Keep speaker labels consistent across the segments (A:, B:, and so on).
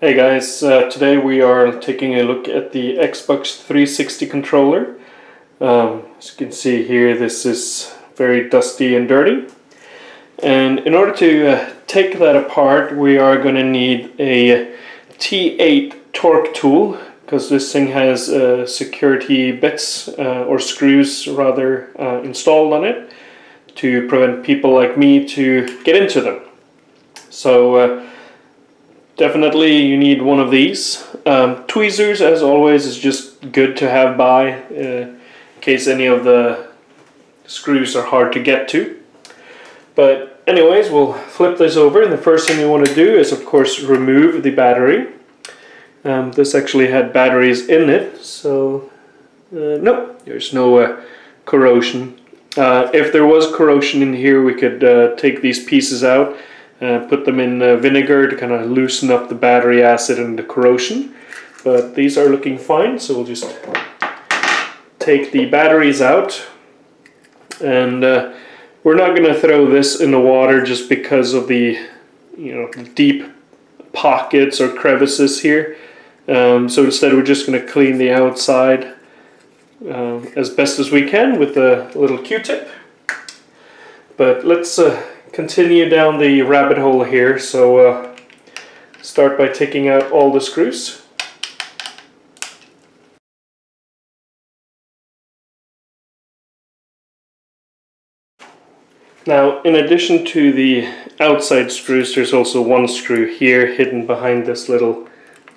A: Hey guys, today we are taking a look at the Xbox 360 controller. As you can see here, this is very dusty and dirty. And in order to take that apart, we are going to need a T8 torque tool, because this thing has security bits, or screws rather, installed on it to prevent people like me to get into them. So definitely you need one of these. Tweezers, as always, is just good to have by in case any of the screws are hard to get to. But anyways, we'll flip this over, and the first thing you want to do is of course remove the battery. This actually had batteries in it, so no, there's no corrosion. If there was corrosion in here, we could take these pieces out, put them in vinegar to kind of loosen up the battery acid and the corrosion. But these are looking fine, so we'll just take the batteries out. And we're not going to throw this in the water just because of the deep pockets or crevices here. So instead we're just going to clean the outside as best as we can with a little Q-tip. But let's continue down the rabbit hole here. So start by taking out all the screws. Now, in addition to the outside screws, there's also one screw here hidden behind this little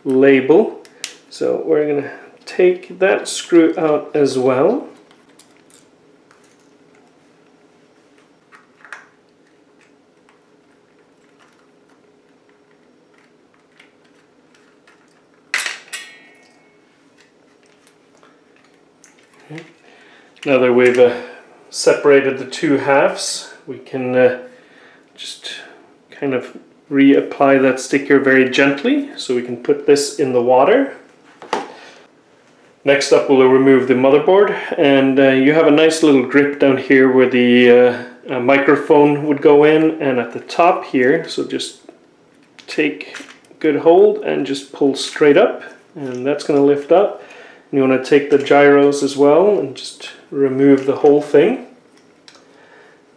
A: label. So we're going to take that screw out as well. Okay. Now that we've separated the two halves, we can just kind of reapply that sticker very gently, so we can put this in the water. Next up, we'll remove the motherboard, and you have a nice little grip down here where the microphone would go in, and at the top here, so just take good hold and just pull straight up, and that's going to lift up. And you want to take the gyros as well and just remove the whole thing.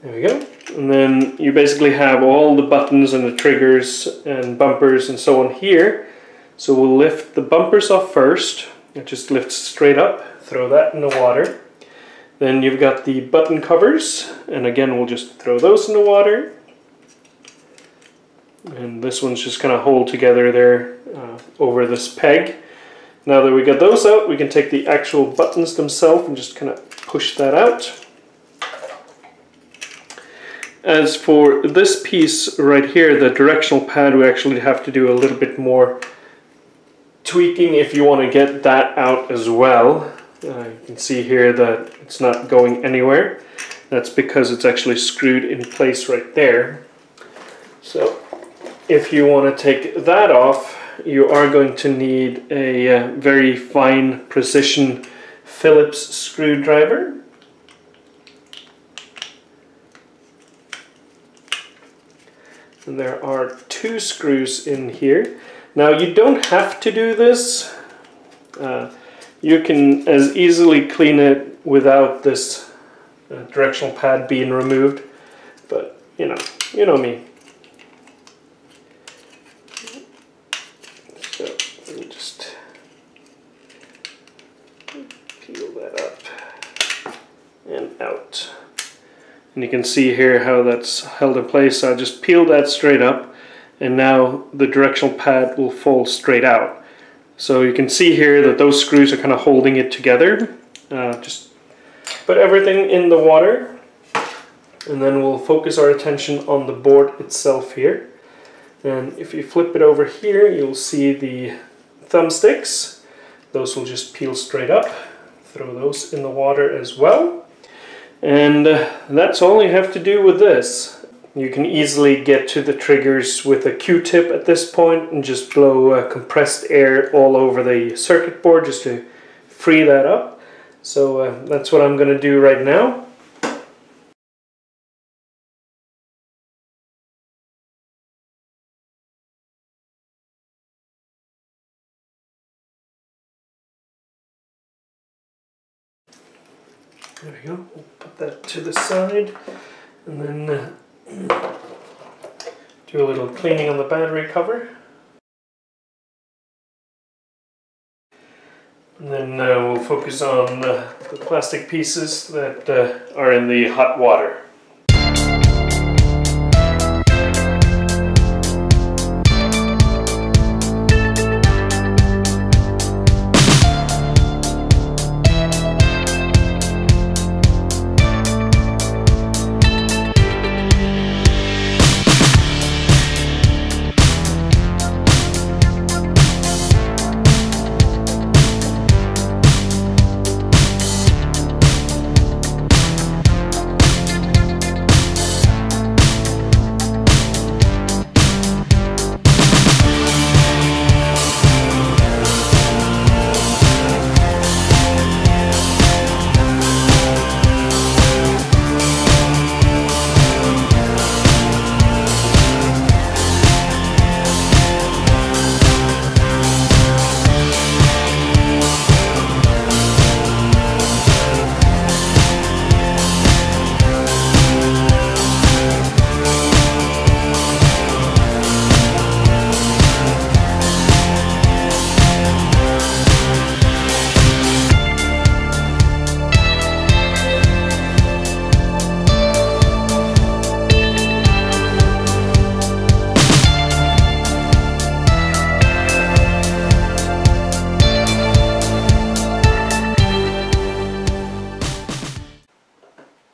A: There we go. And then you basically have all the buttons and the triggers and bumpers and so on here. So we'll lift the bumpers off first. It just lifts straight up. Throw that in the water. Then you've got the button covers, and again we'll just throw those in the water. And this one's just kind of hold together there over this peg. Now that we got those out, we can take the actual buttons themselves and just kind of push that out. As for this piece right here, the directional pad, we actually have to do a little bit more tweaking if you want to get that out as well. You can see here that it's not going anywhere. That's because it's actually screwed in place right there. So if you want to take that off, you are going to need a very fine precision Phillips screwdriver. And there are two screws in here. Now you don't have to do this. You can as easily clean it without this directional pad being removed. But you know me. So let me just peel that up and out. And you can see here how that's held in place. So I just peeled that straight up, and now the directional pad will fall straight out. So you can see here that those screws are kind of holding it together. Just put everything in the water, and then we'll focus our attention on the board itself here. And if you flip it over here, you'll see the thumbsticks. Those will just peel straight up. Throw those in the water as well. And that's all you have to do with this. You can easily get to the triggers with a Q-tip at this point and just blow compressed air all over the circuit board just to free that up. So that's what I'm going to do right now. There we go. We'll put that to the side and then do a little cleaning on the battery cover. And then we'll focus on the plastic pieces that are in the hot water.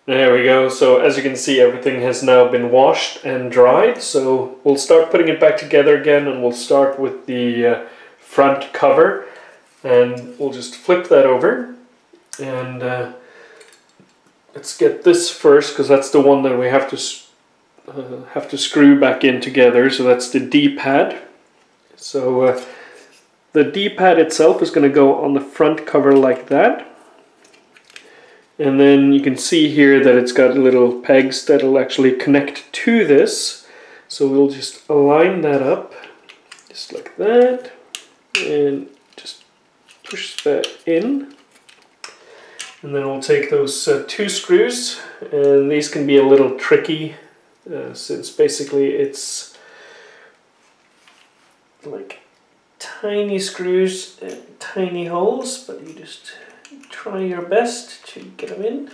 A: There we go. So as you can see, everything has now been washed and dried. So we'll start putting it back together again, and we'll start with the front cover, and we'll just flip that over. And let's get this first, because that's the one that we have to screw back in together. So that's the D-pad. So the D-pad itself is going to go on the front cover like that. And then you can see here that it's got little pegs that will actually connect to this. So we'll just align that up, just like that, and just push that in. And then we'll take those two screws, and these can be a little tricky since basically it's like tiny screws and tiny holes, but you just try your best to get them in.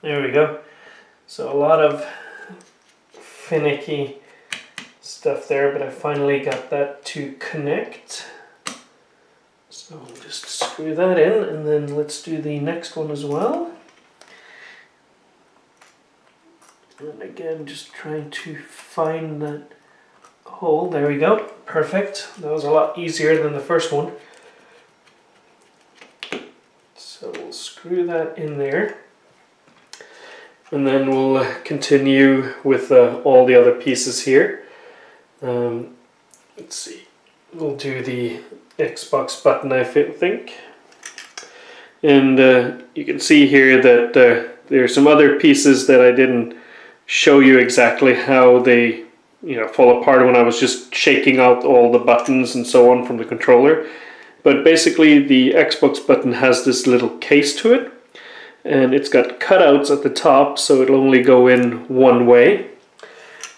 A: There we go. So a lot of finicky stuff there, but I finally got that to connect. So we'll just screw that in, and then let's do the next one as well. And again, just trying to find that hole. There we go. Perfect. That was a lot easier than the first one. So we'll screw that in there, and then we'll continue with all the other pieces here. Let's see, we'll do the Xbox button, I think. And you can see here that there are some other pieces that I didn't show you exactly how they fall apart when I was just shaking out all the buttons and so on from the controller. But basically the Xbox button has this little case to it, and it's got cutouts at the top, so it'll only go in one way.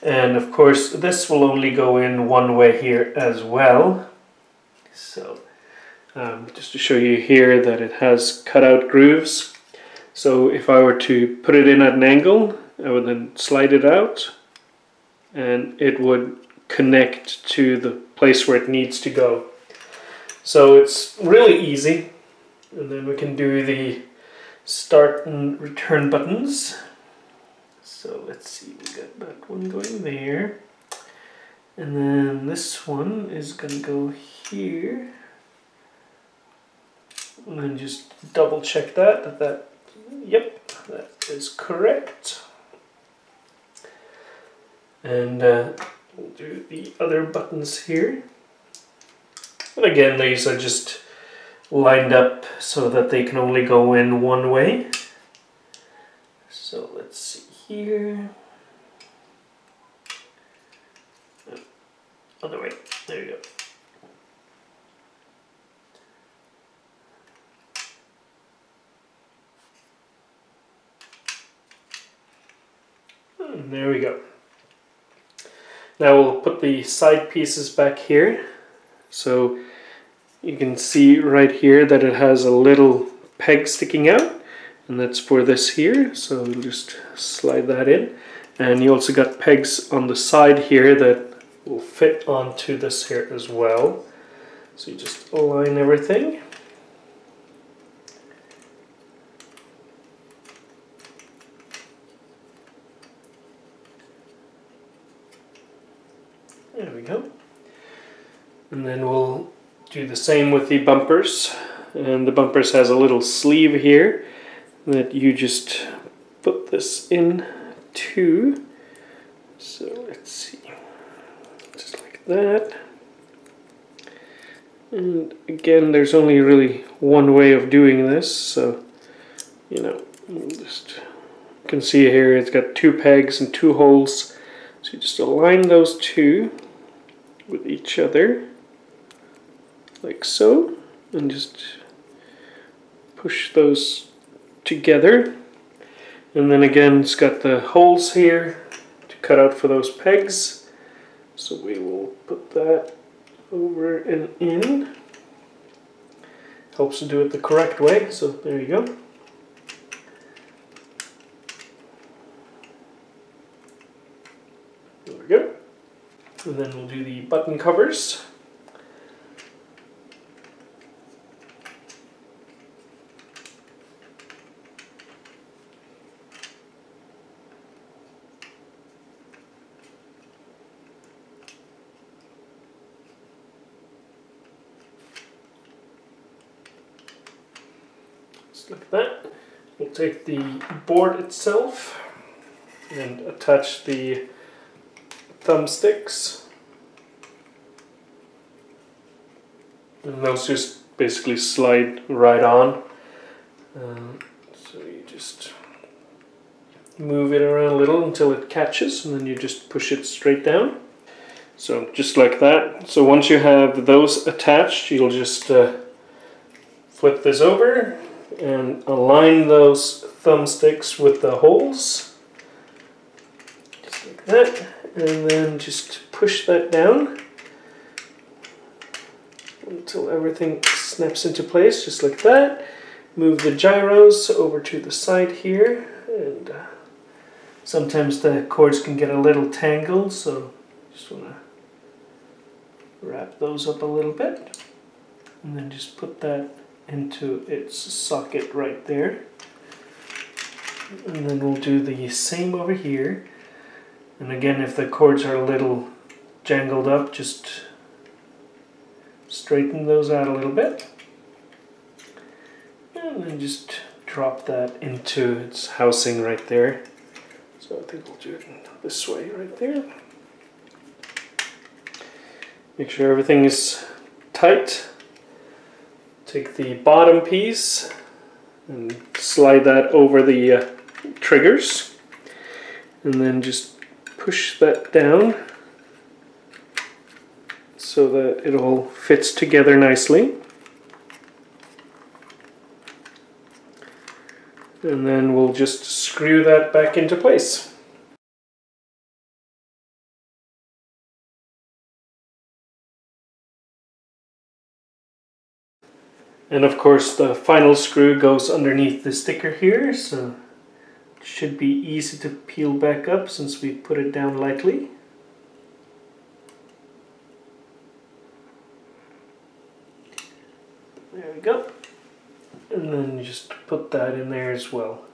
A: And of course this will only go in one way here as well. So just to show you here that it has cutout grooves. So if I were to put it in at an angle, I would then slide it out, and it would connect to the place where it needs to go. So it's really easy. And then we can do the start and return buttons. So let's see, we got that one going there. And then this one is going to go here. And then just double check that, yep, that is correct. And we'll do the other buttons here. And again, these are just lined up so that they can only go in one way. So let's see here. Other way, there you go. And there we go. Now we'll put the side pieces back here. So you can see right here that it has a little peg sticking out, and that's for this here. So we'll just slide that in. And you also got pegs on the side here that will fit onto this here as well. So you just align everything. There we go. And then we'll do the same with the bumpers. And the bumpers has a little sleeve here that you just put this in to. So let's see. Just like that. And again, there's only really one way of doing this, so you know, you can see here it's got 2 pegs and 2 holes. So you just align those 2 with each other, like so, and just push those together. And then again, it's got the holes here to cut out for those pegs. So we will put that over and in. Helps to do it the correct way, so there you go. There we go. And then we'll do the button covers. Just like that. We'll take the board itself and attach the thumbsticks, and those just basically slide right on. So you just move it around a little until it catches, and then you just push it straight down. So just like that. So once you have those attached, you'll just flip this over and align those thumbsticks with the holes, just like that. And then just push that down until everything snaps into place, just like that. Move the gyros over to the side here, and sometimes the cords can get a little tangled, so just want to wrap those up a little bit, and then just put that into its socket right there. And then we'll do the same over here. And again, if the cords are a little jangled up, just straighten those out a little bit. And then just drop that into its housing right there. So I think we'll do it this way right there. Make sure everything is tight. Take the bottom piece and slide that over the triggers. And then just push that down so that it all fits together nicely. And then we'll just screw that back into place. And of course the final screw goes underneath the sticker here, so it should be easy to peel back up since we put it down lightly. There we go. And then you just put that in there as well.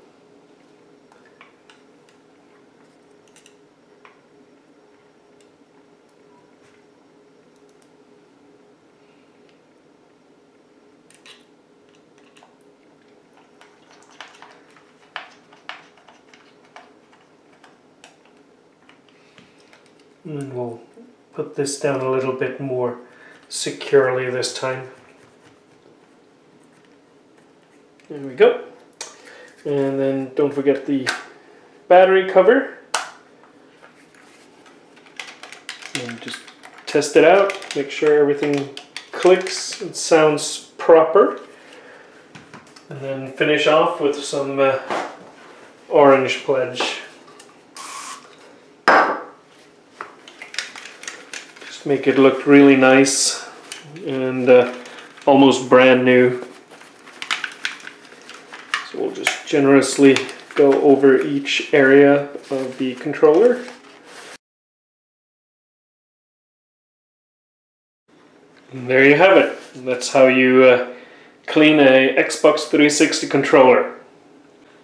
A: And then we'll put this down a little bit more securely this time. There we go. And then don't forget the battery cover. And just test it out. Make sure everything clicks and sounds proper. And then finish off with some orange pledge. to make it look really nice and almost brand new. So we'll just generously go over each area of the controller. And there you have it. That's how you clean a Xbox 360 controller.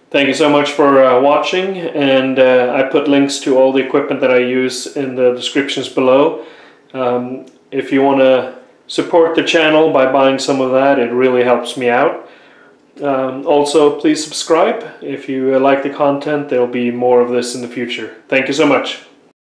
A: Thank you so much for watching, and I put links to all the equipment that I use in the descriptions below. If you want to support the channel by buying some of that, it really helps me out. Also, please subscribe if you like the content. There'll be more of this in the future. Thank you so much.